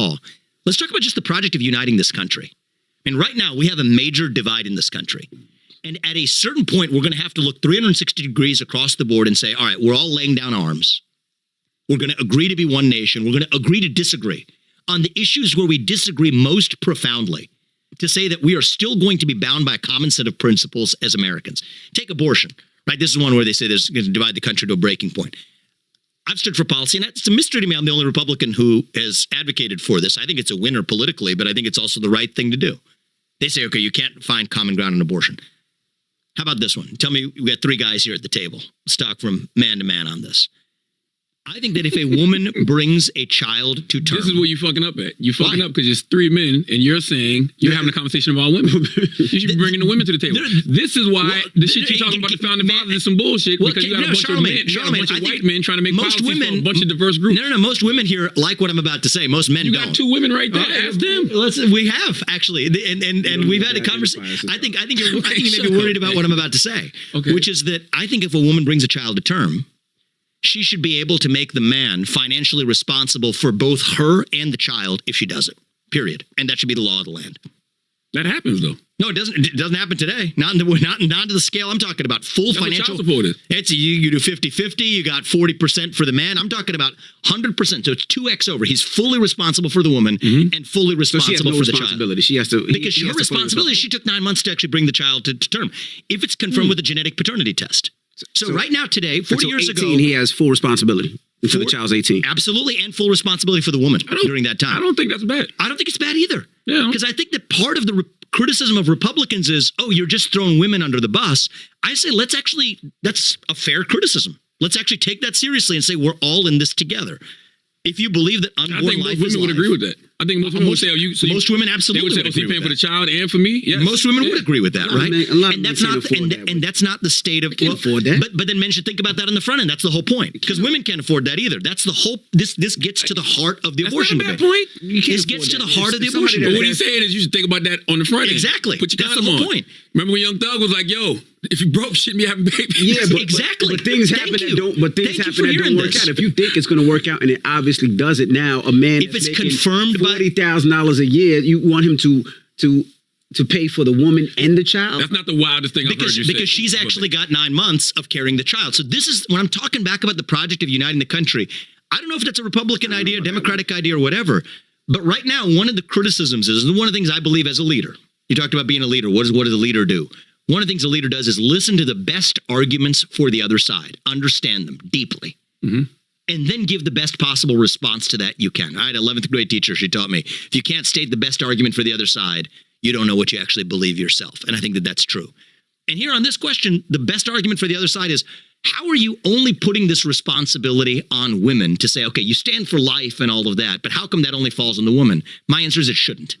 law. Let's talk about just the project of uniting this country. And right now, we have a major divide in this country. And at a certain point, we're going to have to look 360 degrees across the board and say, all right, we're all laying down arms. We're going to agree to be one nation. We're going to agree to disagree on the issues where we disagree most profoundly, to say that we are still going to be bound by a common set of principles as Americans. Take abortion, right? This is one where they say there's going to divide the country to a breaking point. I've stood for policy, and it's a mystery to me. I'm the only Republican who has advocated for this. I think it's a winner politically, but I think it's also the right thing to do. They say, okay, you can't find common ground on abortion. How about this one? Tell me, we got three guys here at the table. Let's talk from man to man on this. I think that if a woman brings a child to term... This is where you fucking up at. You fucking up because it's three men and you're saying you're having a conversation about women. You should be bringing the women to the table. This is why the shit you're talking about the founding fathers is some bullshit, because you got a bunch of men, you got a bunch of white men trying to make policies for a bunch of diverse groups. No, most women here like what I'm about to say. Most men don't. You got two women right there. Ask them. We have, actually. And we've had a conversation. I think you may be worried about what I'm about to say, which is that I think if a woman brings a child to term, she should be able to make the man financially responsible for both her and the child if she does it, period. And that should be the law of the land. That happens, though. No, it doesn't. It doesn't happen today. Not to the scale I'm talking about. Full financial support. It's you do 50-50. You got 40% for the man. I'm talking about 100%. So it's 2x over. He's fully responsible for the woman and fully responsible for the child. She has to because her responsibility. She took 9 months to actually bring the child to term. If it's confirmed with a genetic paternity test. So right now, today, 40 years ago, he has full responsibility until the child's 18. Absolutely, and full responsibility for the woman during that time. I don't think that's bad. I don't think it's bad either. Yeah. Because I think that part of the criticism of Republicans is, oh, you're just throwing women under the bus. I say, that's a fair criticism. Let's actually take that seriously and say we're all in this together. If you believe that unborn life is life. I think most women would agree with that. I think most women would say, most women absolutely would say, agree paying with for the child and for me? Yes. Most women would agree with that, right? And that's not the state of... Can't afford that. But then men should think about that on the front end. That's the whole point. Because women can't afford that either. That's the whole... This gets to the heart of the abortion debate. That's not a bad point. This gets to the heart of the abortion debate. But what he's saying is you should think about that on the front end. Exactly. Put your That's the whole point. Remember when Young Thug was like, yo, if you broke, shouldn't be having babies. Yeah, exactly. But things happen that don't work out. If you think it's going to work out and it obviously does it now, a man if it's confirmed by $40,000 a year, you want him to pay for the woman and the child? That's not the wildest thing I've heard you say. Because she's actually got 9 months of carrying the child. So this is, when I'm talking back about the project of uniting the country, I don't know if that's a Republican idea, Democratic idea, or whatever. But right now, one of the criticisms is, and one of the things I believe as a leader, you talked about being a leader. What does a leader do? One of the things a leader does is listen to the best arguments for the other side, understand them deeply, and then give the best possible response to that you can. I had an 11th grade teacher. She taught me, if you can't state the best argument for the other side, you don't know what you actually believe yourself. And I think that that's true. And here on this question, the best argument for the other side is, how are you only putting this responsibility on women to say, okay, you stand for life and all of that, but how come that only falls on the woman? My answer is it shouldn't.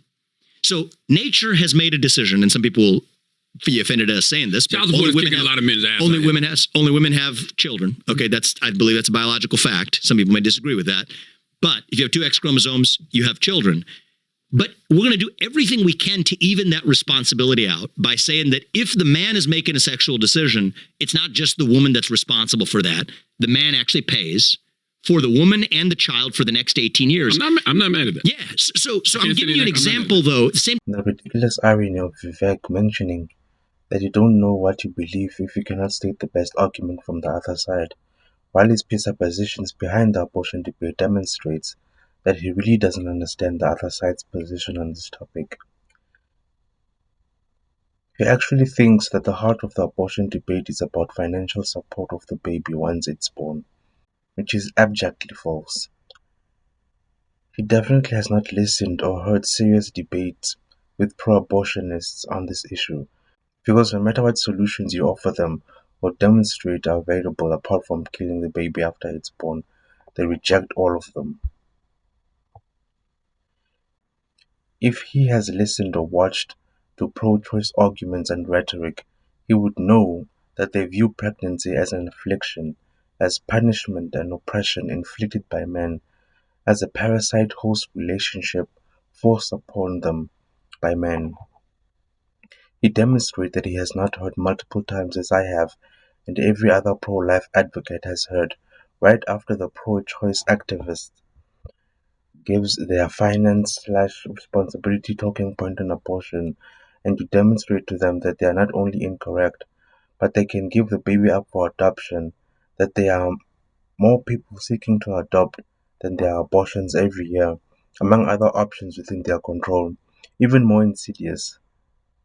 So nature has made a decision, and some people will be offended at us saying this, but only women have children. Okay, I believe that's a biological fact. Some people may disagree with that. But if you have 2 X chromosomes, you have children. But we're going to do everything we can to even that responsibility out by saying that if the man is making a sexual decision, it's not just the woman that's responsible for that. The man actually pays for the woman and the child for the next 18 years. I'm not mad at that. Yeah. So I'm giving you an example, though. The ridiculous irony of Vivek mentioning that you don't know what you believe if you cannot state the best argument from the other side, while his presuppositions behind the abortion debate demonstrates that he really doesn't understand the other side's position on this topic. He actually thinks that the heart of the abortion debate is about financial support of the baby once it's born, which is abjectly false. He definitely has not listened or heard serious debates with pro-abortionists on this issue, because no matter what solutions you offer them or demonstrate are available apart from killing the baby after it's born, they reject all of them. If he has listened or watched to pro-choice arguments and rhetoric, he would know that they view pregnancy as an affliction, as punishment and oppression inflicted by men, as a parasite-host relationship forced upon them by men. He demonstrates that he has not heard multiple times, as I have, and every other pro-life advocate has heard, right after the pro-choice activists gives their finance/responsibility talking point on abortion, and to demonstrate to them that they are not only incorrect, but they can give the baby up for adoption, that there are more people seeking to adopt than there are abortions every year, among other options within their control. Even more insidious,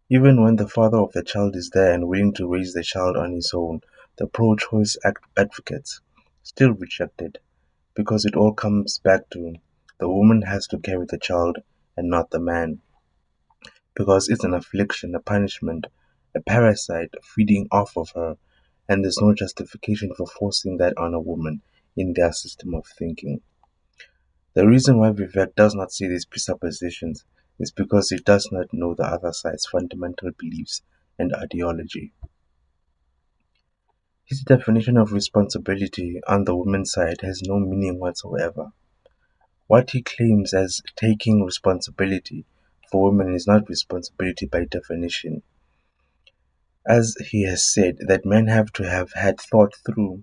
even when the father of the child is there and willing to raise the child on his own, the pro-choice advocates still reject it, because it all comes back to the woman has to carry the child and not the man, because it's an affliction, a punishment, a parasite feeding off of her, and there's no justification for forcing that on a woman in their system of thinking. The reason why Vivek does not see these presuppositions is because he does not know the other side's fundamental beliefs and ideology. His definition of responsibility on the woman's side has no meaning whatsoever. What he claims as taking responsibility for women is not responsibility by definition. As he has said, that men have to have had thought through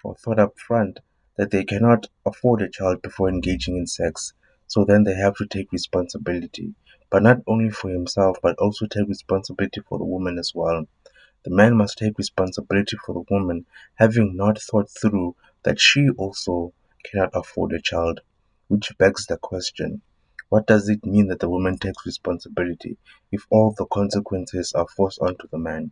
or thought up front that they cannot afford a child before engaging in sex, so then they have to take responsibility, but not only for himself, but also take responsibility for the woman as well. The man must take responsibility for the woman, having not thought through that she also cannot afford a child, which begs the question, what does it mean that the woman takes responsibility if all the consequences are forced onto the man?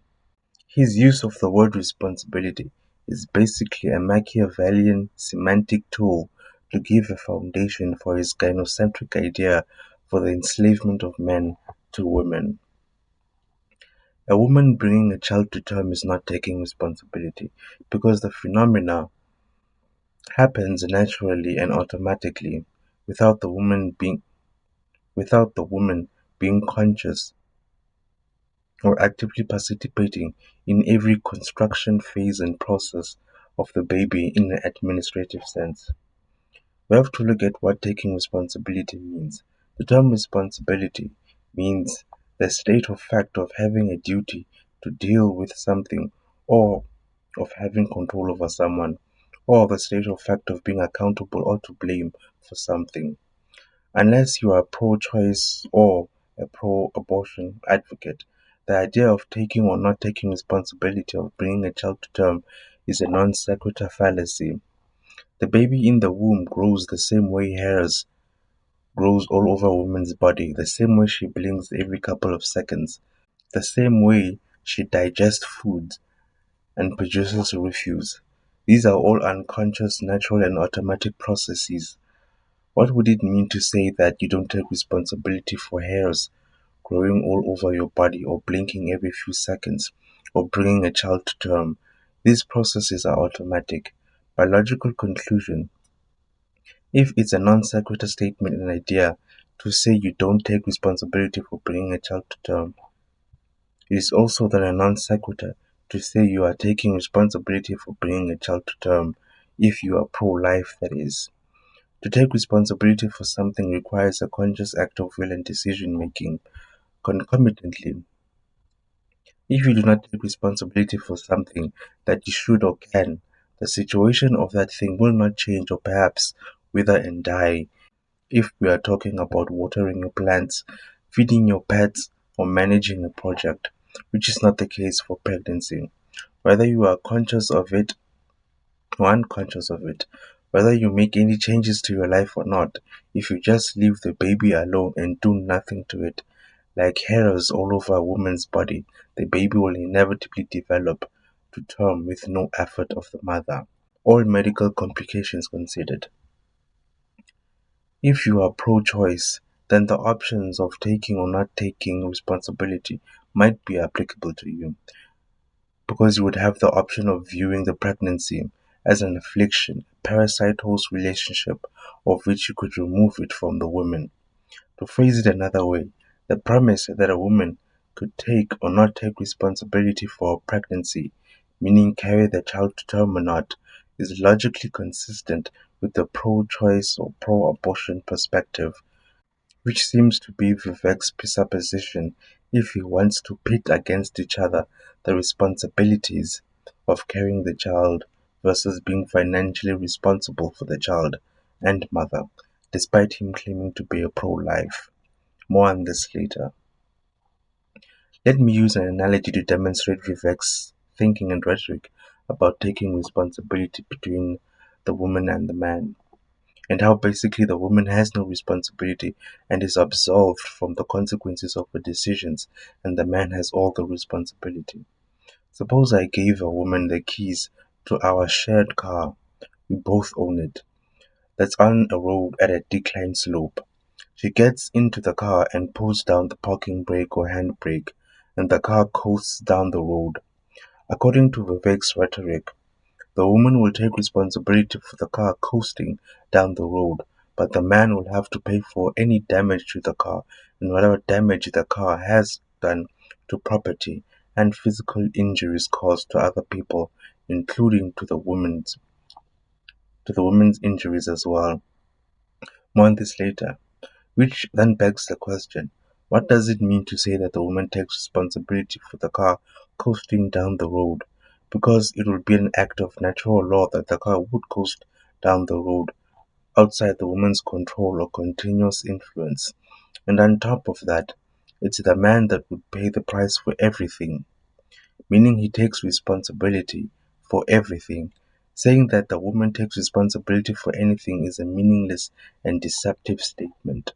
His use of the word responsibility is basically a Machiavellian semantic tool to give a foundation for his gynocentric idea for the enslavement of men to women. A woman bringing a child to term is not taking responsibility because the phenomena happens naturally and automatically without the woman being conscious or actively participating in every construction phase and process of the baby in an administrative sense. We have to look at what taking responsibility means. The term responsibility means the state of fact of having a duty to deal with something, or of having control over someone, or the state of fact of being accountable or to blame for something. Unless you are pro-choice or a pro-abortion advocate, the idea of taking or not taking responsibility of bringing a child to term is a non sequitur fallacy. The baby in the womb grows the same way hairs grows all over a woman's body, the same way she blinks every couple of seconds, the same way she digests food and produces refuse. These are all unconscious, natural, and automatic processes. What would it mean to say that you don't take responsibility for hairs growing all over your body, or blinking every few seconds, or bringing a child to term? These processes are automatic. By logical conclusion, if it's a non sequitur statement and idea to say you don't take responsibility for bringing a child to term, it is also then a non sequitur to say you are taking responsibility for bringing a child to term if you are pro life, that is. To take responsibility for something requires a conscious act of will and decision making. Concomitantly, if you do not take responsibility for something that you should or can, the situation of that thing will not change or perhaps wither and die. If we are talking about watering your plants, feeding your pets, or managing a project, which is not the case for pregnancy. Whether you are conscious of it or unconscious of it, whether you make any changes to your life or not, if you just leave the baby alone and do nothing to it, like hairs all over a woman's body, the baby will inevitably develop to term with no effort of the mother. All medical complications considered. If you are pro-choice, then the options of taking or not taking responsibility might be applicable to you, because you would have the option of viewing the pregnancy as an affliction, a parasitose relationship of which you could remove it from the woman. To phrase it another way, the premise that a woman could take or not take responsibility for a pregnancy, meaning carry the child to term or not, is logically consistent with the pro-choice or pro-abortion perspective, which seems to be Vivek's presupposition if he wants to pit against each other the responsibilities of carrying the child versus being financially responsible for the child and mother. despite him claiming to be a pro-life. More on this later. Let me use an analogy to demonstrate Vivek's thinking and rhetoric about taking responsibility between the woman and the man, and how basically the woman has no responsibility and is absolved from the consequences of her decisions, and the man has all the responsibility. Suppose I gave a woman the keys to our shared car. We both own it. That's on a road at a decline slope. She gets into the car and pulls down the parking brake or handbrake, and the car coasts down the road. According to Vivek's rhetoric, the woman will take responsibility for the car coasting down the road, but the man will have to pay for any damage to the car and whatever damage the car has done to property and physical injuries caused to other people, including to the woman's injuries as well. More on this later. Which then begs the question, what does it mean to say that the woman takes responsibility for the car coasting down the road? Because it would be an act of natural law that the car would coast down the road outside the woman's control or continuous influence. And on top of that, it's the man that would pay the price for everything, meaning he takes responsibility for everything. Saying that the woman takes responsibility for anything is a meaningless and deceptive statement.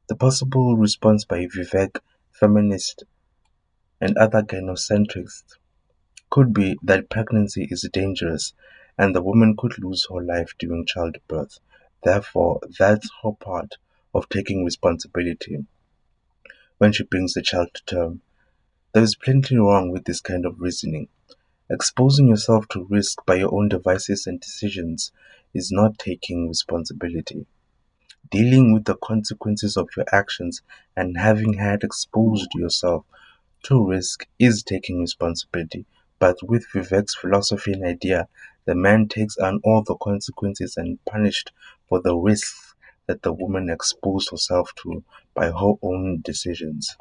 The possible response by Vivek, feminist, and other gynocentrics could be that pregnancy is dangerous and the woman could lose her life during childbirth. Therefore, that's her part of taking responsibility when she brings the child to term. There is plenty wrong with this kind of reasoning. Exposing yourself to risk by your own devices and decisions is not taking responsibility. Dealing with the consequences of your actions and having had exposed yourself to risk is taking responsibility. But with Vivek's philosophy and idea, the man takes on all the consequences and punished for the risks that the woman exposed herself to by her own decisions.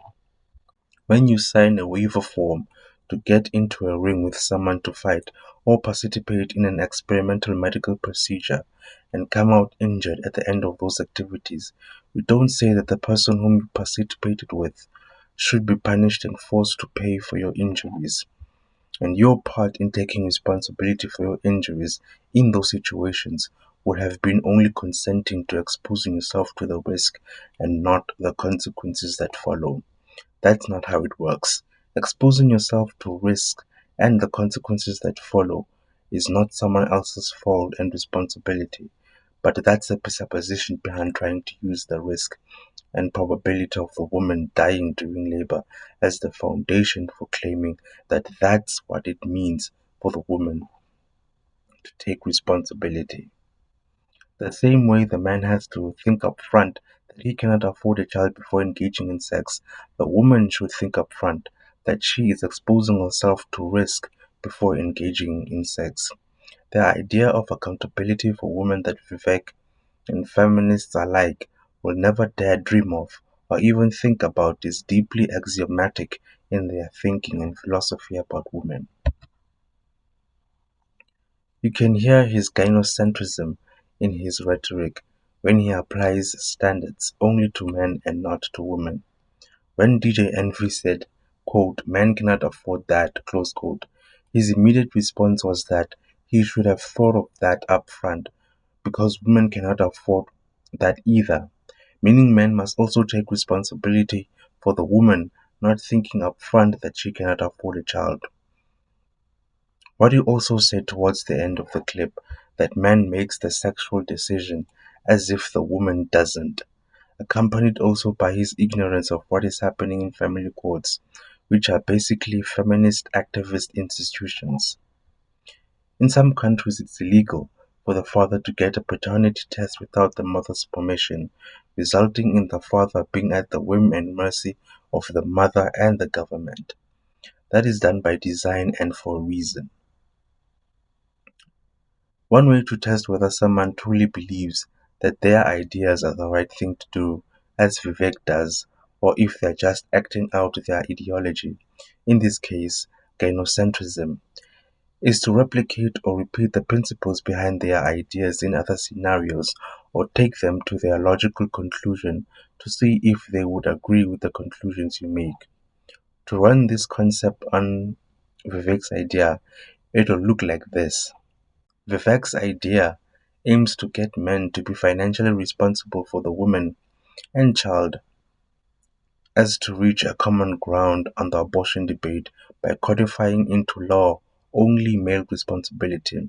When you sign a waiver form to get into a ring with someone to fight or participate in an experimental medical procedure and come out injured at the end of those activities, you don't say that the person whom you participated with should be punished and forced to pay for your injuries. And your part in taking responsibility for your injuries in those situations would have been only consenting to exposing yourself to the risk and not the consequences that follow. That's not how it works. Exposing yourself to risk and the consequences that follow is not someone else's fault and responsibility, but that's the presupposition behind trying to use the risk and probability of the woman dying during labor as the foundation for claiming that that's what it means for the woman to take responsibility. The same way the man has to think up front that he cannot afford a child before engaging in sex, the woman should think up front that she is exposing herself to risk before engaging in sex. The idea of accountability for women that Vivek and feminists alike will never dare dream of or even think about is deeply axiomatic in their thinking and philosophy about women. You can hear his gynocentrism in his rhetoric when he applies standards only to men and not to women. When DJ Envy said, quote, "Men cannot afford that," close quote, his immediate response was that he should have thought of that up front because women cannot afford that either, meaning men must also take responsibility for the woman not thinking up front that she cannot afford a child. What he also said towards the end of the clip, that man makes the sexual decision as if the woman doesn't, accompanied also by his ignorance of what is happening in family courts, which are basically feminist activist institutions. In some countries, it's illegal for the father to get a paternity test without the mother's permission, resulting in the father being at the whim and mercy of the mother and the government. That is done by design and for a reason. One way to test whether someone truly believes that their ideas are the right thing to do, as Vivek does, or if they're just acting out their ideology, in this case, gynocentrism, is to replicate or repeat the principles behind their ideas in other scenarios or take them to their logical conclusion to see if they would agree with the conclusions you make. To run this concept on Vivek's idea, it will look like this. Vivek's idea aims to get men to be financially responsible for the woman and child as to reach a common ground on the abortion debate by codifying into law only male responsibility.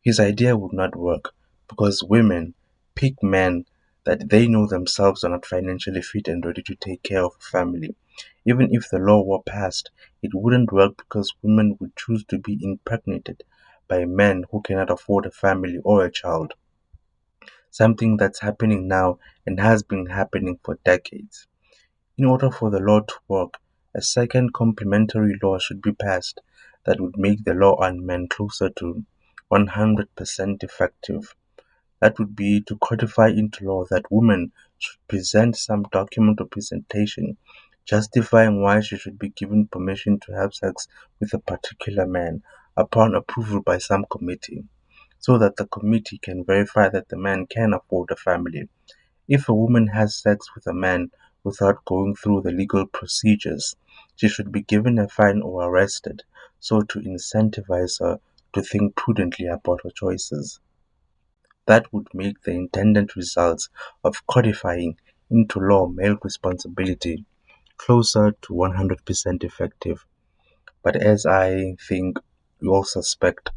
His idea would not work because women pick men that they know themselves are not financially fit and ready to take care of a family. Even if the law were passed, it wouldn't work because women would choose to be impregnated by men who cannot afford a family or a child. Something that's happening now and has been happening for decades. In order for the law to work, a second complementary law should be passed that would make the law on men closer to 100% effective. That would be to codify into law that women should present some document or presentation justifying why she should be given permission to have sex with a particular man upon approval by some committee, so that the committee can verify that the man can afford a family. If a woman has sex with a man without going through the legal procedures, she should be given a fine or arrested, so to incentivize her to think prudently about her choices. That would make the intended results of codifying into law male responsibility closer to 100% effective. But as I think we all suspect,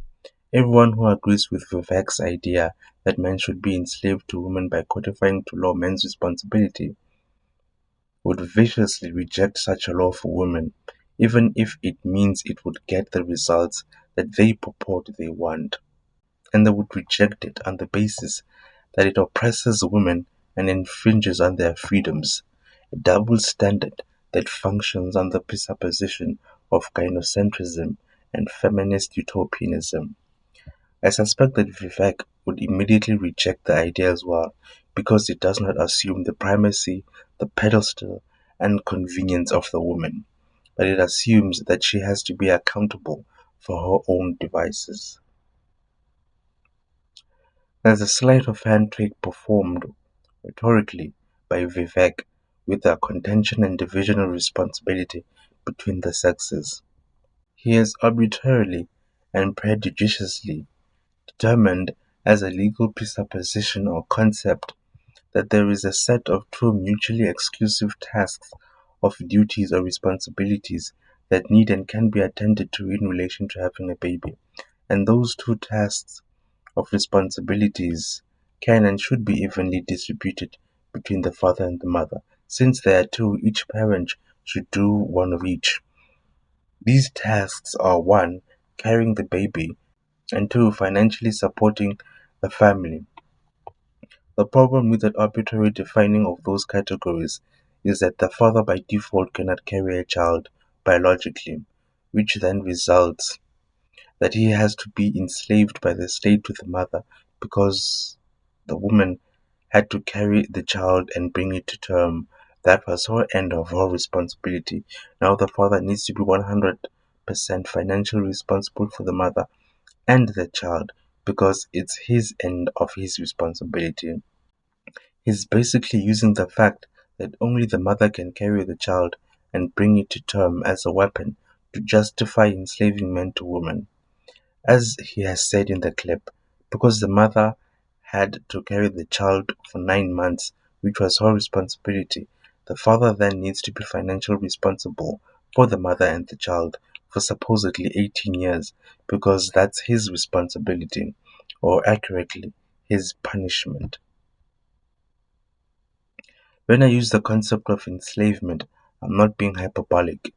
everyone who agrees with Vivek's idea that men should be enslaved to women by codifying to law men's responsibility would viciously reject such a law for women, even if it means it would get the results that they purport they want. And they would reject it on the basis that it oppresses women and infringes on their freedoms, a double standard that functions on the presupposition of gynocentrism and feminist utopianism. I suspect that Vivek would immediately reject the idea as well because it does not assume the primacy, the pedestal, and convenience of the woman, but it assumes that she has to be accountable for her own devices. There's a sleight of hand trick performed rhetorically by Vivek with the contention and division of responsibility between the sexes. He has arbitrarily and prejudiciously determined as a legal presupposition or concept that there is a set of two mutually exclusive tasks of duties or responsibilities that need and can be attended to in relation to having a baby, and those two tasks of responsibilities can and should be evenly distributed between the father and the mother. Since there are two, each parent should do one of each. These tasks are 1. Carrying the baby, and 2. Financially supporting the family. The problem with that arbitrary defining of those categories is that the father by default cannot carry a child biologically, which then results that he has to be enslaved by the state to the mother because the woman had to carry the child and bring it to term. That was her end of her responsibility. Now the father needs to be 100% financially responsible for the mother and the child because it's his end of his responsibility. He's basically using the fact that only the mother can carry the child and bring it to term as a weapon to justify enslaving men to women. As he has said in the clip, because the mother had to carry the child for 9 months, which was her responsibility, the father then needs to be financially responsible for the mother and the child for supposedly 18 years because that's his responsibility, or accurately, his punishment. When I use the concept of enslavement, I'm not being hyperbolic.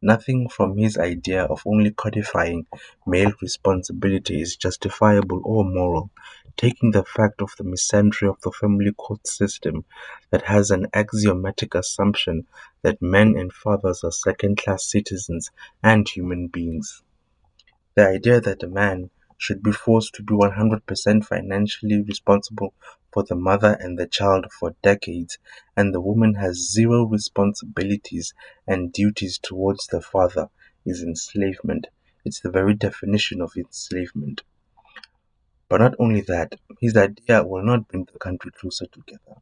Nothing from his idea of only codifying male responsibility is justifiable or moral, taking the fact of the misandry of the family court system that has an axiomatic assumption that men and fathers are second-class citizens and human beings. The idea that a man should be forced to be 100% financially responsible for the mother and the child for decades, and the woman has zero responsibilities and duties towards the father, is enslavement. It's the very definition of enslavement. But not only that, his idea will not bring the country closer together.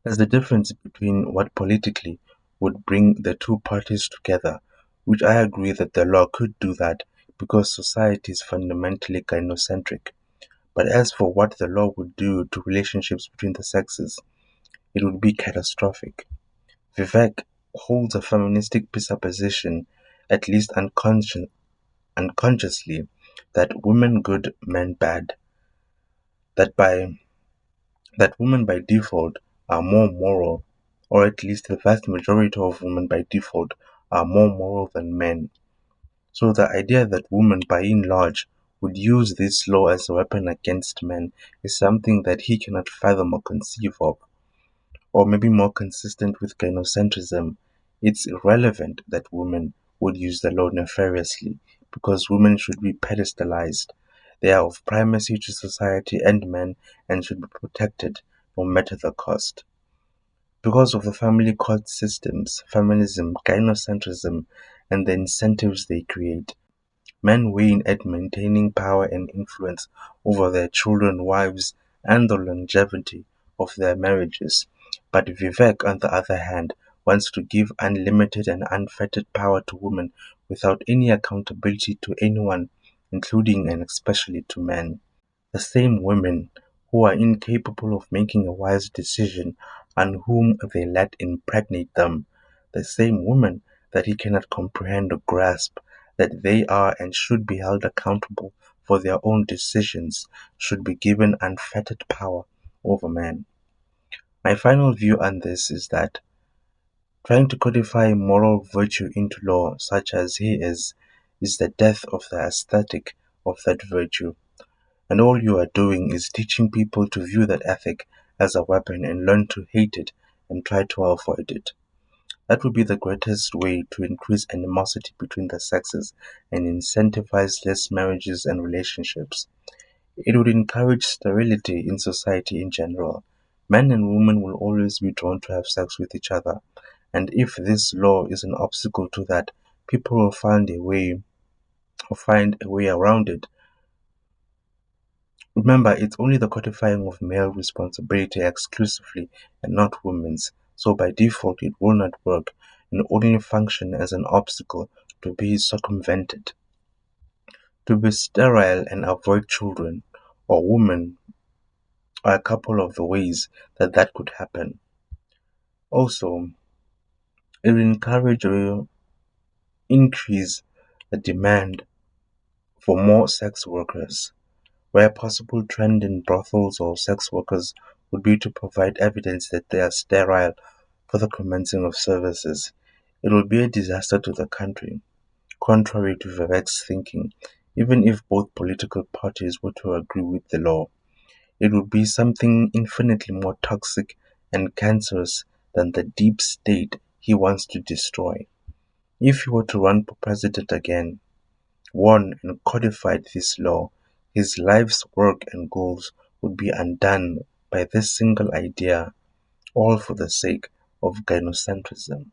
There's the difference between what politically would bring the two parties together, which I agree that the law could do that because society is fundamentally gynocentric. But as for what the law would do to relationships between the sexes, it would be catastrophic. Vivek holds a feministic presupposition, at least unconsciously, that women good, men bad, that by that women by default are more moral, or at least the vast majority of women by default are more moral than men. So the idea that women by and large would use this law as a weapon against men is something that he cannot fathom or conceive of. Or maybe more consistent with gynocentrism, it's irrelevant that women would use the law nefariously because women should be pedestalized. They are of primacy to society and men and should be protected no matter the cost. Because of the family court systems, feminism, gynocentrism, and the incentives they create, men win at maintaining power and influence over their children, wives, and the longevity of their marriages. But Vivek, on the other hand, wants to give unlimited and unfettered power to women without any accountability to anyone, including and especially to men. The same women who are incapable of making a wise decision and whom they let impregnate them, the same women that he cannot comprehend or grasp that they are and should be held accountable for their own decisions, should be given unfettered power over men. My final view on this is that trying to codify moral virtue into law, such as he is the death of the aesthetic of that virtue. And all you are doing is teaching people to view that ethic as a weapon and learn to hate it and try to avoid it. That would be the greatest way to increase animosity between the sexes and incentivize less marriages and relationships. It would encourage sterility in society in general. Men and women will always be drawn to have sex with each other, and if this law is an obstacle to that, people will find a way around it. Remember, it's only the codifying of male responsibility exclusively and not women's, so by default it will not work and only function as an obstacle to be circumvented. To be sterile and avoid children or women are a couple of the ways that could happen. Also, it will encourage or increase the demand for more sex workers, where a possible trend in brothels or sex workers would be to provide evidence that they are sterile for the commencing of services. It will be a disaster to the country, contrary to Vivek's thinking, even if both political parties were to agree with the law. It would be something infinitely more toxic and cancerous than the deep state he wants to destroy. If he were to run for president again, won and codified this law, his life's work and goals would be undone by this single idea, all for the sake of gynocentrism.